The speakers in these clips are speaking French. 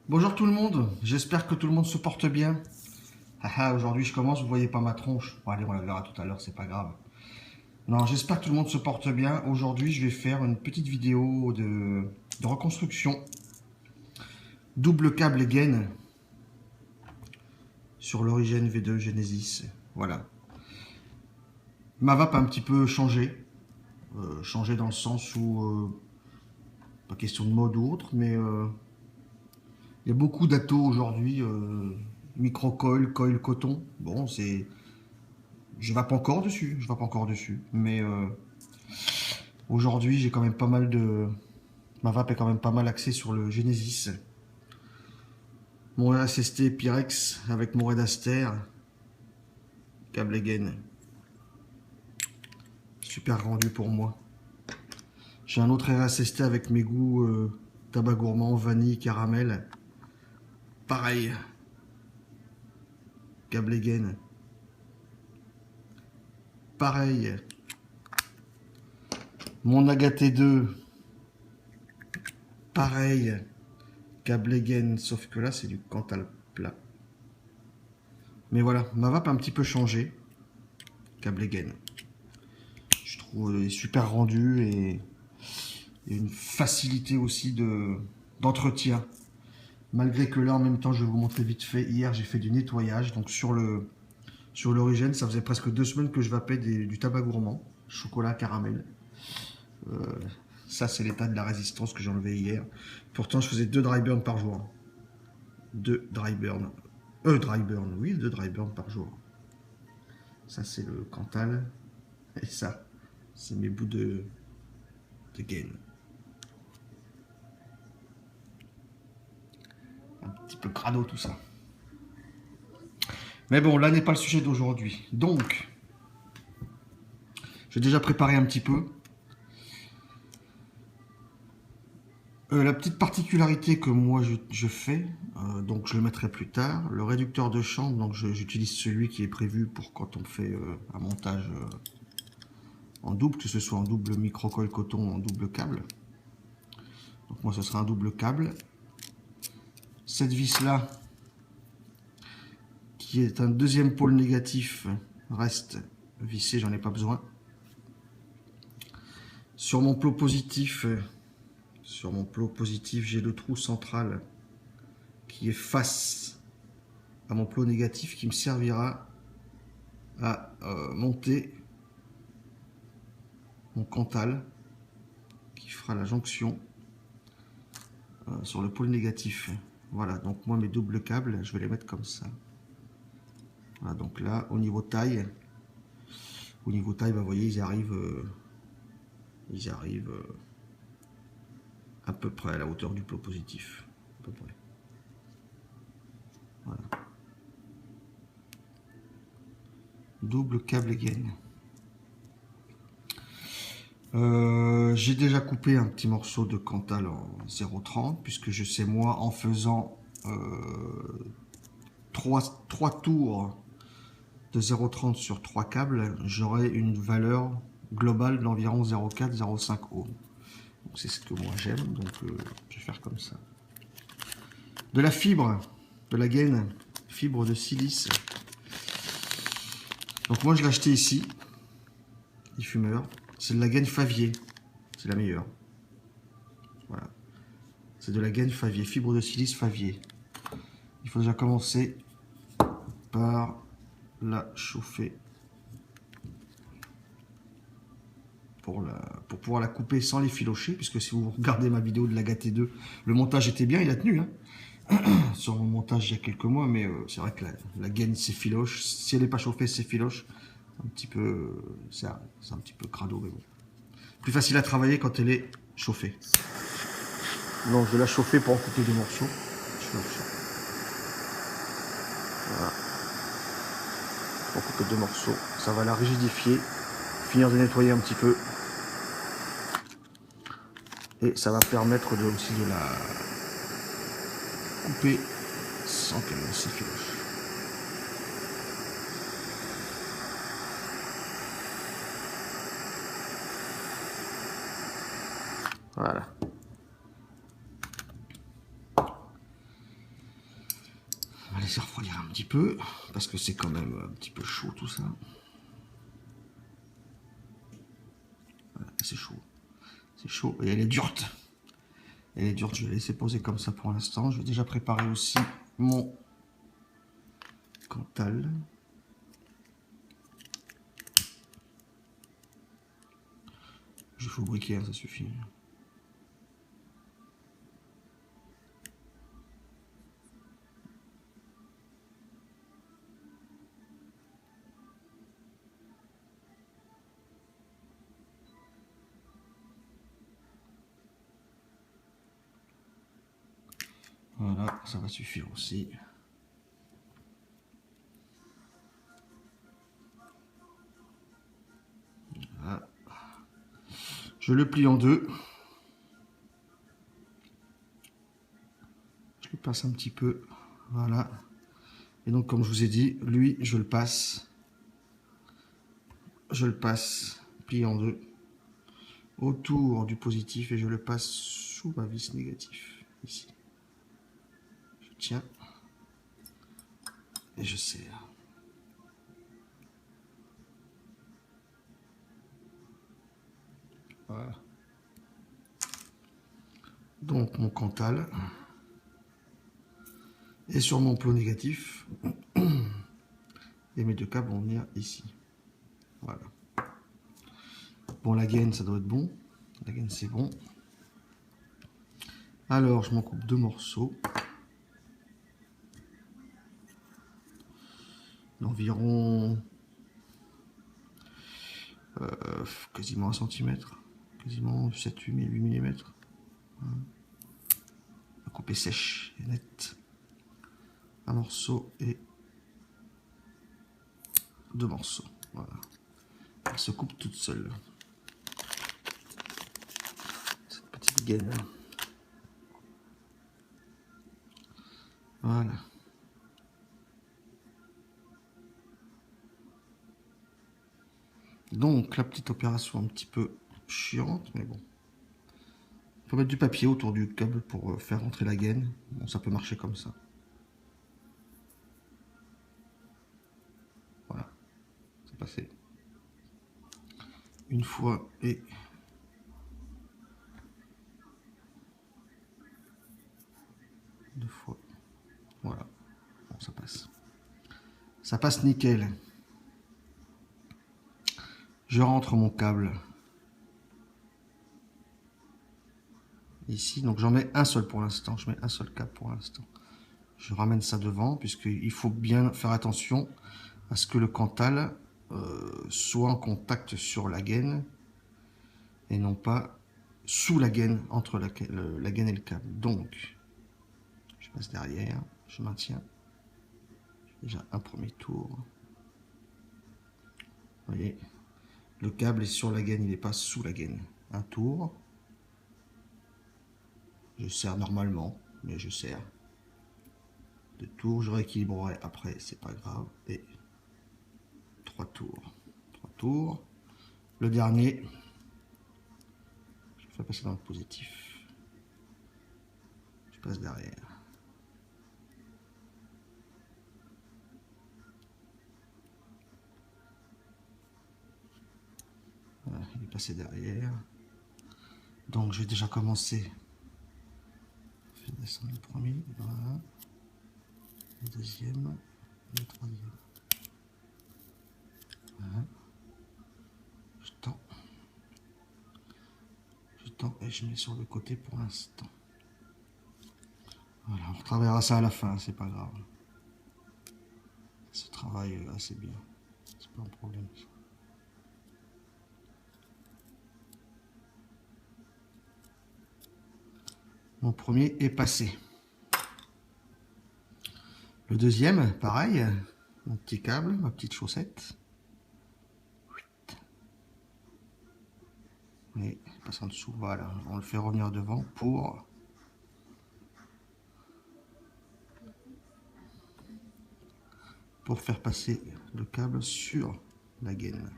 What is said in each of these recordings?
Bonjour tout le monde, j'espère que tout le monde se porte bien. Aujourd'hui je commence, vous voyez pas ma tronche. Bon allez, on la verra tout à l'heure, c'est pas grave. Non, j'espère que tout le monde se porte bien. Aujourd'hui je vais faire une petite vidéo de reconstruction. Double câble et gaine sur l'Origin V2 Genesis. Voilà. Ma vape a un petit peu changé. Changé dans le sens où, pas question de mode ou autre, mais il y a beaucoup d'atos aujourd'hui. Micro-coil, coil coton. Bon, c'est je vape encore dessus, mais aujourd'hui j'ai quand même pas mal de... Ma vape est quand même pas mal axée sur le Genesis. Mon RSST Pyrex avec mon Redaster, câble gain. Super rendu pour moi. J'ai un autre RSST avec mes goûts tabac gourmand, vanille, caramel. Pareil, câble gain. Pareil. Mon Agaté 2, pareil, câble gain, sauf que là c'est du Cantal plat. Mais voilà, ma vape a un petit peu changé. Câble gain. Je trouve super rendu et une facilité aussi d'entretien. Malgré que là en même temps je vais vous montrer vite fait, hier j'ai fait du nettoyage donc sur l'origine, ça faisait presque 2 semaines que je vapais du tabac gourmand, chocolat, caramel. Euh, Ça c'est l'état de la résistance que j'ai enlevé hier. Pourtant je faisais 2 dry burn par jour. 2 dry burn. Dry burn, oui, 2 dry burn par jour. Ça c'est le Cantal. Et ça, c'est mes bouts de gain. Un petit peu crado tout ça. Mais bon, là n'est pas le sujet d'aujourd'hui. Donc, j'ai déjà préparé un petit peu. La petite particularité que moi je fais, donc je le mettrai plus tard, le réducteur de chambre, donc j'utilise celui qui est prévu pour quand on fait un montage en double, que ce soit en double micro-coil coton ou en double câble. Donc moi ce sera un double câble. Cette vis là, qui est un deuxième pôle négatif, reste vissée, j'en ai pas besoin. Sur mon plot positif, j'ai le trou central qui est face à mon plot négatif qui me servira à monter mon Cantal qui fera la jonction sur le pôle négatif. Voilà, donc moi mes doubles câbles, je vais les mettre comme ça. Voilà, donc là, au niveau taille, bah, vous voyez, ils arrivent à peu près à la hauteur du plot positif. À peu près. Voilà. Double câble gain. J'ai déjà coupé un petit morceau de Cantal en 0,30 puisque je sais moi en faisant 3 tours de 0,30 sur 3 câbles, j'aurai une valeur globale d'environ 0,4 0,5 ohms. C'est ce que moi j'aime, donc je vais faire comme ça. De la fibre, de la gaine, fibre de silice. Donc moi je l'ai acheté ici, fumeur. C'est de la gaine Favier, c'est la meilleure. Voilà. C'est de la gaine Favier, fibre de silice Favier. Il faut déjà commencer par la chauffer pour pouvoir la couper sans les filocher, puisque si vous regardez ma vidéo de l'Agaté 2, le montage était bien, il a tenu. Hein sur mon montage il y a quelques mois, mais c'est vrai que la gaine s'effiloche. Si elle n'est pas chauffée, s'effiloche. Un petit peu, c'est un petit peu crado, mais bon. Plus facile à travailler quand elle est chauffée. Donc je vais la chauffer pour en couper des morceaux. Voilà. Pour couper 2 morceaux, ça va la rigidifier, finir de nettoyer un petit peu. Et ça va permettre aussi de la couper sans qu'elle s'effiloche. Voilà. laisser refroidir un petit peu, parce que c'est quand même un petit peu chaud tout ça. Voilà, c'est chaud. C'est chaud et elle est dure. Elle est dure, je vais la laisser poser comme ça pour l'instant. Je vais déjà préparer aussi mon Cantal. Je fais au briquet, ça suffit. Voilà, ça va suffire aussi. Voilà. Je le plie en deux. Je le passe un petit peu. Voilà. Et donc, comme je vous ai dit, lui, je le passe. Je le passe plié en deux autour du positif et je le passe sous ma vis négatif. Ici. Je tiens. Et je serre. Voilà. Donc mon Cantal. Et sur mon plot négatif. Et mes deux câbles vont venir ici. Voilà. Bon, la gaine, ça doit être bon. La gaine, c'est bon. Alors, je m'en coupe deux morceaux. D'environ quasiment 1 cm. Quasiment 7-8 mm. Voilà. Couper sèche et net. Un morceau et deux morceaux. Voilà. Elle se coupe toute seule. Cette petite gaine. Voilà. Donc la petite opération un petit peu chiante, mais bon. Il faut mettre du papier autour du câble pour faire rentrer la gaine. Bon, ça peut marcher comme ça. Voilà. C'est passé. Une fois et deux fois. Voilà. Bon, ça passe. Ça passe nickel. Je rentre mon câble ici. Donc j'en mets un seul pour l'instant. Je mets un seul câble pour l'instant. Je ramène ça devant puisqu'il faut bien faire attention à ce que le Cantal soit en contact sur la gaine et non pas sous la gaine, entre la gaine et le câble. Donc, je passe derrière, je maintiens. Déjà un premier tour. Vous voyez, le câble est sur la gaine, il n'est pas sous la gaine. Un tour. Je serre normalement, mais je serre. Deux tours, je rééquilibrerai après, c'est pas grave. Et trois tours. Trois tours. Le dernier, je fais passer dans le positif. Je passe derrière. Voilà, il est passé derrière. Donc je vais déjà commencer. Je vais descendre le premier, voilà. Le deuxième, le troisième. Voilà. Je tends et je mets sur le côté pour l'instant. Voilà, on retravaillera ça à la fin, c'est pas grave. Ça se travaille assez bien, c'est pas un problème. Mon premier est passé. Le deuxième, pareil, mon petit câble, ma petite chaussette. Et il passe en dessous, voilà, on le fait revenir devant pour faire passer le câble sur la gaine.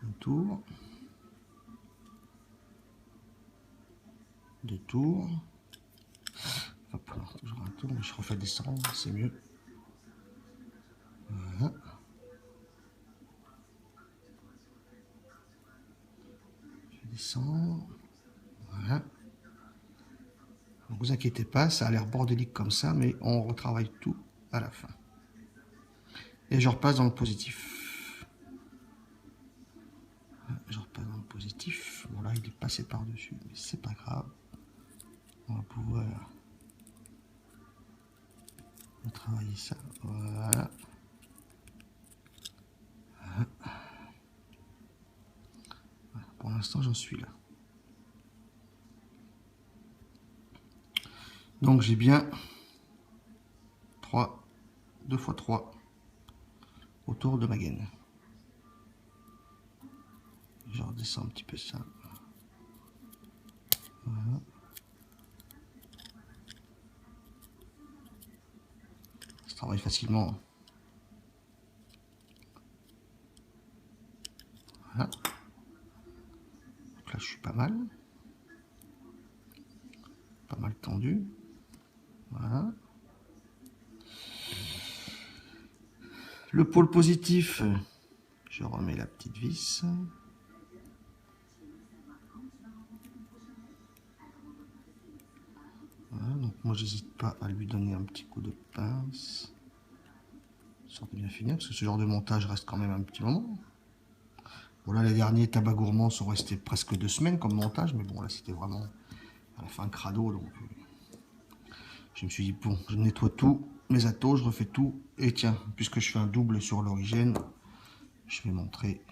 Un tour, deux tours, hop là, toujours un tour, mais je refais descendre, c'est mieux. descendre. Voilà. Ne vous inquiétez pas, ça a l'air bordélique comme ça, mais on retravaille tout à la fin. Et je repasse dans le positif. Je repasse dans le positif. Bon là, il est passé par-dessus, mais c'est pas grave. On va pouvoir travailler ça. Voilà. Pour l'instant, j'en suis là. Donc j'ai bien 2 x 3 autour de ma gaine. Je redescends un petit peu ça. Voilà. Ça travaille facilement. Voilà. Donc là, je suis pas mal. Pas mal tendu. Voilà. Le pôle positif, je remets la petite vis. Voilà, donc moi j'hésite pas à lui donner un petit coup de pince, histoire de bien finir, parce que ce genre de montage reste quand même un petit moment. Voilà, les derniers tabacs gourmands sont restés presque 2 semaines comme montage, mais bon là c'était vraiment à la fin crado, donc je me suis dit bon, je nettoie tout, mes atos, je refais tout, et tiens, puisque je fais un double sur l'origine, je vais montrer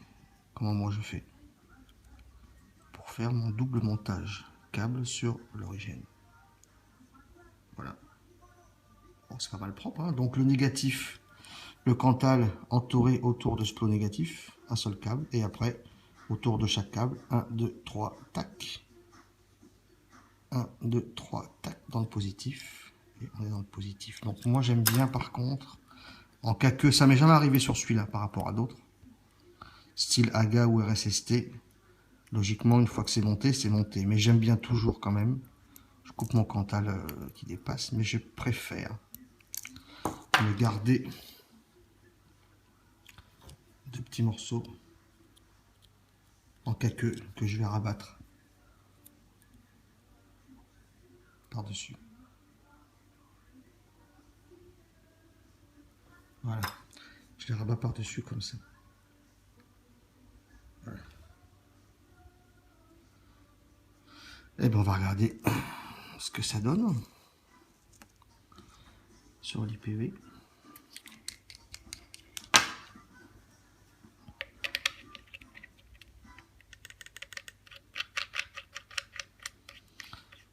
comment moi je fais pour faire mon double montage câble sur l'origine. Voilà. Bon, c'est pas mal propre, hein. Donc le négatif, le Cantal entouré autour de ce plot négatif, un seul câble, et après autour de chaque câble, 1, 2, 3, tac. 1, 2, 3, tac, dans le positif. Et on est dans le positif. Donc moi j'aime bien par contre, en cas que, ça m'est jamais arrivé sur celui-là par rapport à d'autres, style AGA ou RSST, logiquement une fois que c'est monté, c'est monté. Mais j'aime bien toujours quand même. Je coupe mon Cantal qui dépasse, mais je préfère me garder de petits morceaux en cas que je vais rabattre par-dessus. Voilà, je les rabats par-dessus comme ça. Voilà. Et bien on va regarder ce que ça donne sur l'IPV.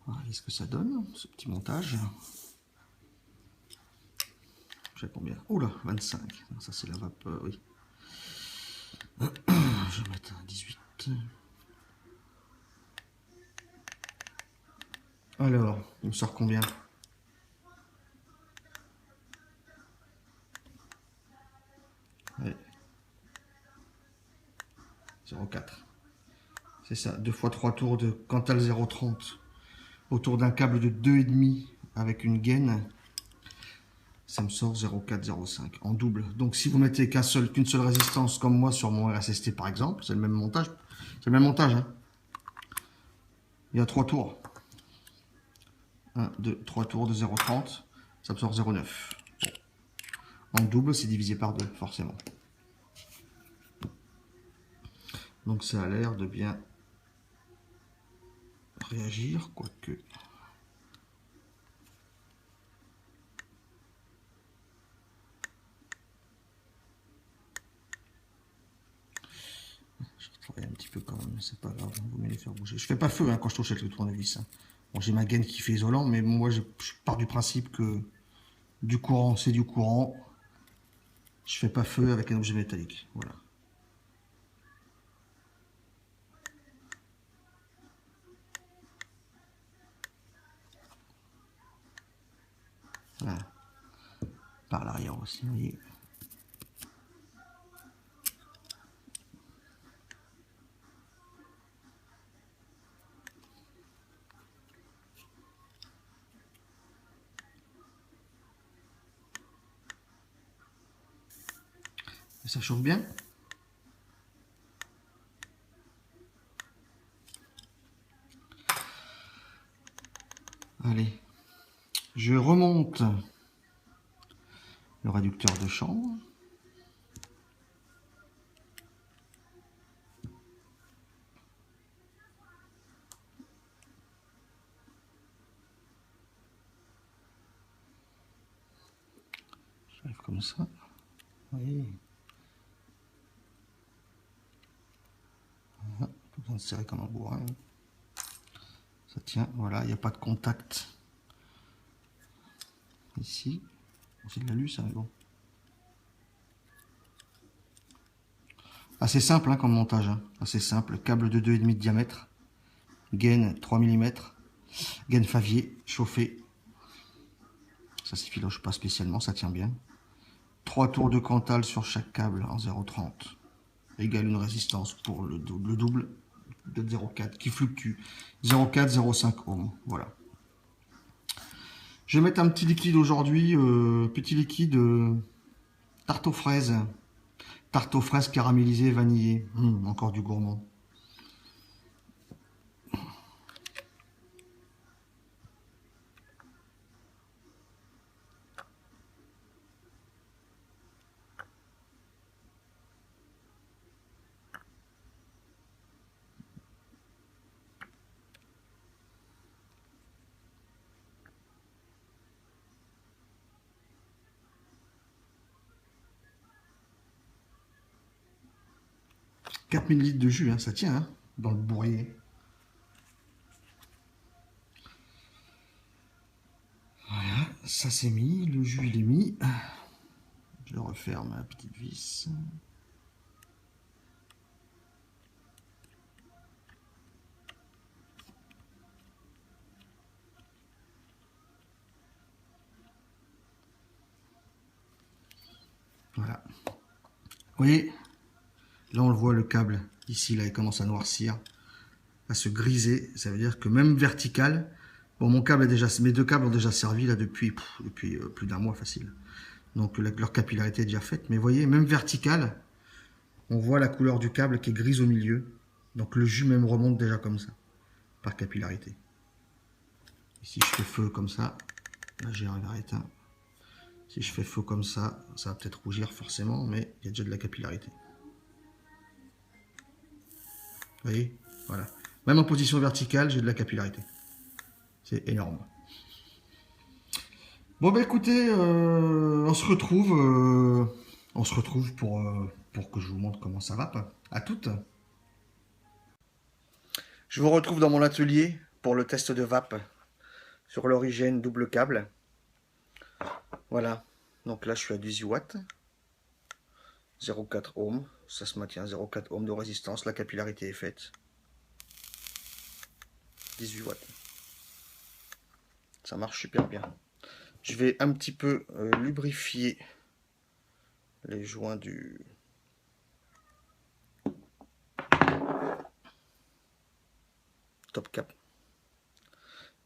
Voilà ce que ça donne, ce petit montage. J'ai combien? Oula, 25. Ça c'est la vapeur, oui. Je vais mettre un 18. Alors, il me sort combien? Ouais. 0,4. C'est ça, 2 x 3 tours de Cantal 0,30 autour d'un câble de 2,5 avec une gaine. Ça me sort 0,4, 0,5 en double. Donc si vous mettez qu'une seule résistance comme moi sur mon RSST par exemple, c'est le même montage. C'est le même montage. Hein. Il y a 3 tours. 1, 2, 3 tours de 0,30. Ça me sort 0,9. Bon. En double, c'est divisé par 2, forcément. Donc ça a l'air de bien réagir, quoique. Je travaille un petit peu quand même, c'est pas grave, on va les faire bouger. Je fais pas feu hein, quand je touche avec le tournevis. Hein. Bon, j'ai ma gaine qui fait isolant, mais moi je pars du principe que du courant, c'est du courant. Je fais pas feu avec un objet métallique. Voilà. Voilà. Par l'arrière aussi, vous voyez. Et ça chauffe bien. Je remonte le réducteur de chambre. J'arrive comme ça. Oui. Pas besoin de serrer comme un bourrin. Ça tient, voilà, il n'y a pas de contact ici. C'est de l'alu ça, mais bon. Assez simple hein, comme montage, hein. Assez simple. Câble de 2,5 de diamètre. Gaine 3 mm. Gaine Favier, chauffé. Ça s'effiloche pas spécialement, ça tient bien. 3 tours de Cantal sur chaque câble en 0,30. Égale une résistance pour le double de 0,4 qui fluctue. 0,4, 0,5 ohms. Voilà. Je vais mettre un petit liquide aujourd'hui. Petit liquide tarte aux fraises. Tarte aux fraises caramélisée vanillée. Encore du gourmand. « 4 ml de jus, hein, ça tient hein, dans le bourrier. Voilà, ça c'est mis, le jus il est mis. Je referme la petite vis. Voilà. Vous voyez, là on le voit, le câble, ici là il commence à noircir, à se griser. Ça veut dire que même vertical, bon mon câble est déjà, mes deux câbles ont déjà servi là depuis plus d'un mois facile. Donc leur capillarité est déjà faite. Mais vous voyez, même vertical, on voit la couleur du câble qui est grise au milieu. Donc le jus même remonte déjà comme ça, par capillarité. Ici je fais feu comme ça, là j'ai éteint. Si je fais feu comme ça va peut-être rougir forcément, mais il y a déjà de la capillarité. Vous voyez, voilà. Même en position verticale, j'ai de la capillarité. C'est énorme. Bon bah écoutez, on se retrouve pour que je vous montre comment ça va. À toutes. Je vous retrouve dans mon atelier pour le test de vape sur l'origine double câble. Voilà, donc là je suis à 18 watts, 0,4 ohms, ça se maintient, 0,4 ohms de résistance, la capillarité est faite. 18 watts. Ça marche super bien. Je vais un petit peu lubrifier les joints du top cap.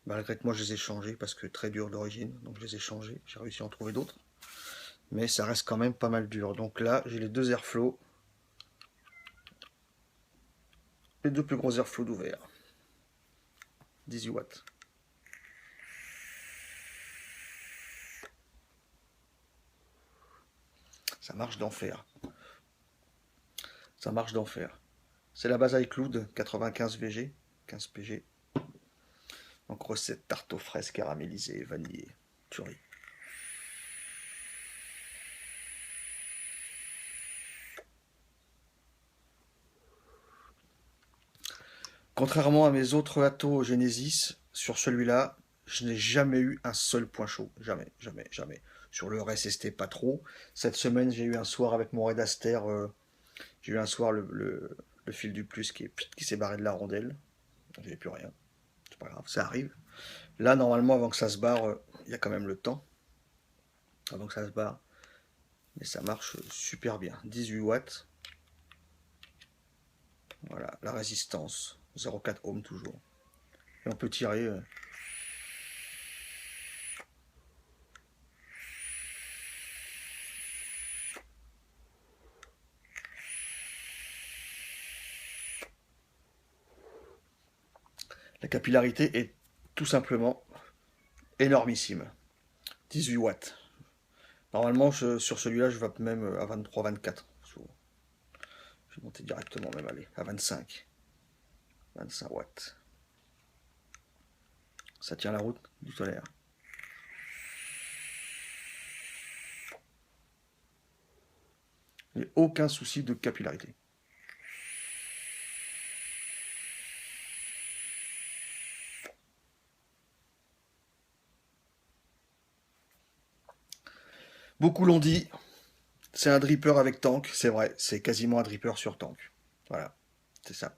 Malgré que moi je les ai changés parce que très dur d'origine, donc je les ai changés. J'ai réussi à en trouver d'autres. Mais ça reste quand même pas mal dur. Donc là, j'ai les deux airflow. Les deux plus gros airflow d'ouvert. 18 watts. Ça marche d'enfer. Ça marche d'enfer. C'est la base iCloud 95 VG, 15 PG. Donc recette tarte aux fraises caramélisée, vanillée, tuerie. Contrairement à mes autres Atto Genesis, sur celui-là, je n'ai jamais eu un seul point chaud. Jamais, jamais, jamais. Sur le RSST, pas trop. Cette semaine, j'ai eu un soir avec mon Red Aster, j'ai eu un soir le fil du plus qui s'est barré de la rondelle. J'avais plus rien. C'est pas grave, ça arrive. Là, normalement, avant que ça se barre, il y a quand même le temps. Avant que ça se barre. Mais ça marche super bien. 18 watts. Voilà, la résistance. 0,4 ohms toujours. Et on peut tirer. La capillarité est tout simplement énormissime. 18 watts. Normalement, sur celui-là, je vais même à 23, 24. Je vais monter directement même, allez, à 25. 25 watts. Ça tient la route du solaire. Il n'y a aucun souci de capillarité. Beaucoup l'ont dit, c'est un dripper avec tank, c'est vrai, c'est quasiment un dripper sur tank. Voilà, c'est ça.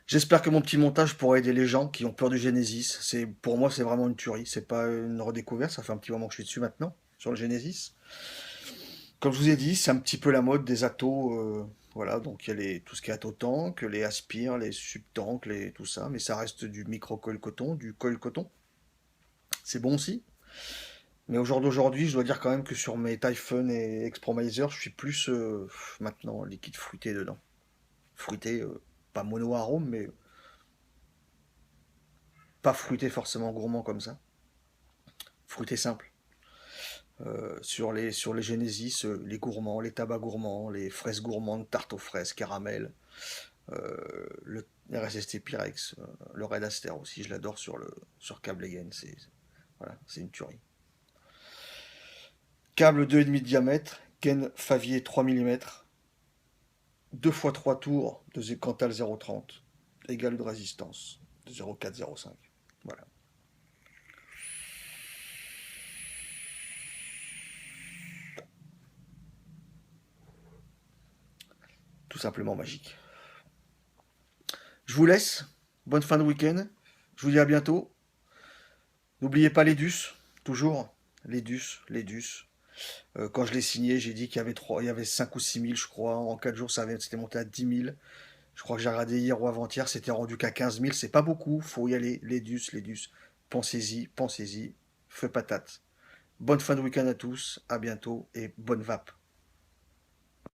J'espère que mon petit montage pourra aider les gens qui ont peur du Genesis. Pour moi, c'est vraiment une tuerie. C'est pas une redécouverte. Ça fait un petit moment que je suis dessus maintenant, sur le Genesis. Comme je vous ai dit, c'est un petit peu la mode des atos. Voilà, donc il y a tout ce qui est ato tank, les aspires, les sub-tanks, tout ça. Mais ça reste du micro-coil coton, du coil coton. C'est bon aussi. Mais au jour d'aujourd'hui, je dois dire quand même que sur mes Typhon et Expromiser, je suis plus maintenant liquide fruité dedans. Fruité, pas mono-arôme, mais pas fruité forcément gourmand comme ça. Fruité simple. Sur les Genesis, les gourmands, les tabacs gourmands, les fraises gourmandes, tarte aux fraises, caramel, le RSST Pyrex, le Red Aster aussi, je l'adore sur câble Again, voilà, c'est une tuerie. Câble 2,5 de diamètre, gaine Favier 3 mm, 2 x 3 tours de Cantal 0,30, égale de résistance de 0,4, 0,5. Voilà. Tout simplement magique. Je vous laisse. Bonne fin de week-end. Je vous dis à bientôt. N'oubliez pas les DUS, toujours. Les DUS, les DUS. Quand je l'ai signé, j'ai dit il y avait 5 ou 6 000, je crois. En 4 jours, c'était monté à 10 000. Je crois que j'ai regardé hier ou avant-hier, c'était rendu qu'à 15 000. C'est pas beaucoup, faut y aller. Les DUS, les DUS. Pensez-y, pensez-y. Feu patate. Bonne fin de week-end à tous. À bientôt et bonne vape.